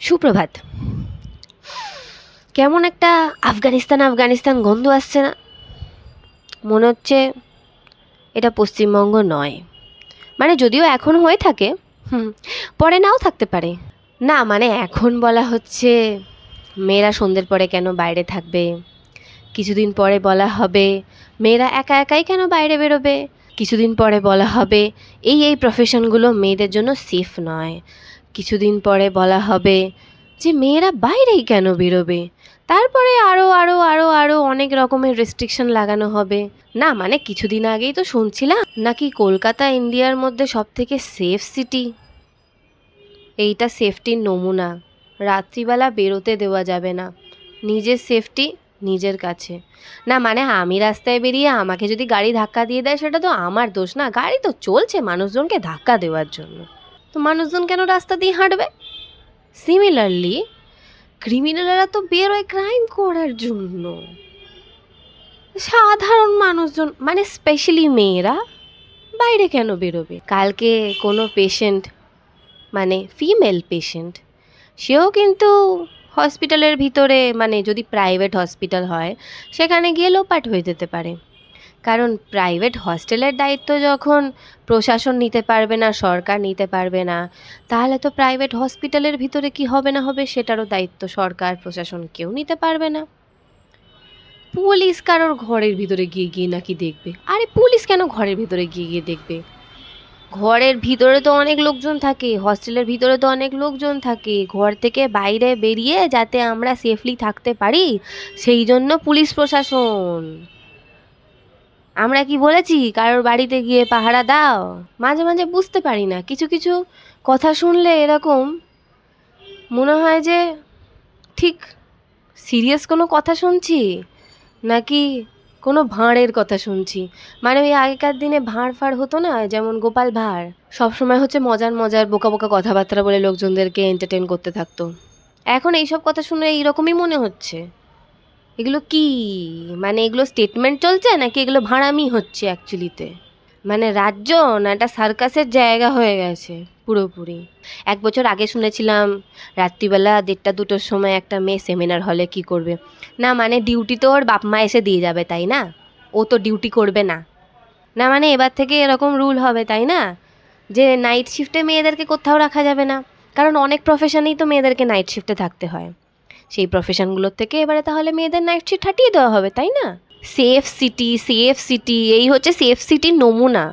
সুপ্রভাত। কেমন একটা আফগানিস্তান আফগানিস্তান গন্ধ আসছে না? মনে হচ্ছে এটা পশ্চিমবঙ্গ নয়। মানে যদিও এখন হয়ে থাকে, পরে নাও থাকতে পারে। না মানে এখন বলা হচ্ছে মেয়েরা সন্ধ্যের পরে কেন বাইরে থাকবে, কিছুদিন পরে বলা হবে মেয়েরা একা একাই কেন বাইরে বেরোবে, কিছুদিন পরে বলা হবে এই প্রফেশনগুলো মেয়েদের জন্য সেফ নয়, কিছুদিন পরে বলা হবে যে মেয়েরা বাইরেই কেন বেরোবে, তারপরে আরও আরও আরও আরও অনেক রকমের রেস্ট্রিকশন লাগানো হবে। না মানে কিছুদিন আগেই তো শুনছিলাম নাকি কলকাতা ইন্ডিয়ার মধ্যে সবথেকে সেফ সিটি। এইটা সেফটির নমুনা। রাত্রিবেলা বেরোতে দেওয়া যাবে না, নিজের সেফটি নিজের কাছে। না মানে আমি রাস্তায় বেরিয়ে আমাকে যদি গাড়ি ধাক্কা দিয়ে দেয় সেটা তো আমার দোষ না, গাড়ি তো চলছে মানুষজনকে ধাক্কা দেওয়ার জন্য, তো মানুষজন কেন রাস্তা দিয়ে হাঁটবে? সিমিলারলি ক্রিমিনালরা তো বেরোয় ক্রাইম করার জন্য, সাধারণ মানুষজন মানে স্পেশালি মেয়েরা বাইরে কেন বেরোবে? কালকে কোনো পেশেন্ট মানে ফিমেল পেশেন্ট, সেও কিন্তু হসপিটালের ভিতরে মানে যদি প্রাইভেট হসপিটাল হয় সেখানে গিয়ে লোপাট হয়ে যেতে পারে। কারণ প্রাইভেট হস্টেলের দায়িত্ব যখন প্রশাসন নিতে পারবে না, সরকার নিতে পারবে না, তাহলে তো প্রাইভেট হসপিটালের ভিতরে কি হবে না হবে সেটারও দায়িত্ব সরকার প্রশাসন কেউ নিতে পারবে না। পুলিশ কারোর ঘরের ভিতরে গিয়ে গিয়ে নাকি দেখবে? আরে পুলিশ কেন ঘরের ভিতরে গিয়ে গিয়ে দেখবে? ঘরের ভিতরে তো অনেক লোকজন থাকে, হস্টেলের ভিতরে তো অনেক লোকজন থাকে, ঘর থেকে বাইরে বেরিয়ে যাতে আমরা সেফলি থাকতে পারি সেই জন্য পুলিশ প্রশাসন। আমরা কি বলেছি কারোর বাড়িতে গিয়ে পাহারা দাও? মাঝে মাঝে বুঝতে পারি না, কিছু কিছু কথা শুনলে এরকম মনে হয় যে ঠিক সিরিয়াস কোনো কথা শুনছি নাকি কোনো ভাঁড়ের কথা শুনছি। মানে ওই আগেকার দিনে ভাঁড় ফাড় হতো না, যেমন গোপাল ভাঁড় সবসময় হচ্ছে মজার মজার বোকা বোকা কথাবার্তা বলে লোকজনদেরকে এন্টারটেন করতে থাকতো। এখন এইসব কথা শুনে এইরকমই মনে হচ্ছে। এগুলো কি মানে এগুলো স্টেটমেন্ট চলছে নাকি এগুলো ভাঁড়ামি হচ্ছে অ্যাকচুয়ালিতে? মানে রাজ্য না একটা সার্কাসের জায়গা হয়ে গেছে পুরোপুরি। 1 বছর আগে শুনেছিলাম রাত্রিবেলা 1টা-2টোর সময় একটা মেয়ে সেমিনার হলে কি করবে। না মানে ডিউটি তো ওর বাপ মা এসে দিয়ে যাবে তাই না, ও তো ডিউটি করবে না। না মানে এবার থেকে এরকম রুল হবে তাই না, যে নাইট শিফটে মেয়েদেরকে কোথাও রাখা যাবে না, কারণ অনেক প্রফেশনেই তো মেয়েদেরকে নাইট শিফটে থাকতে হয়। সেই প্রফেশনগুলোর থেকে এবারে তাহলে মেয়েদের নাইট শিফট হাটিয়ে দেওয়া হবে তাই না? সেফ সিটি, সেফ সিটি, এই হচ্ছে সেফ সিটির নমুনা।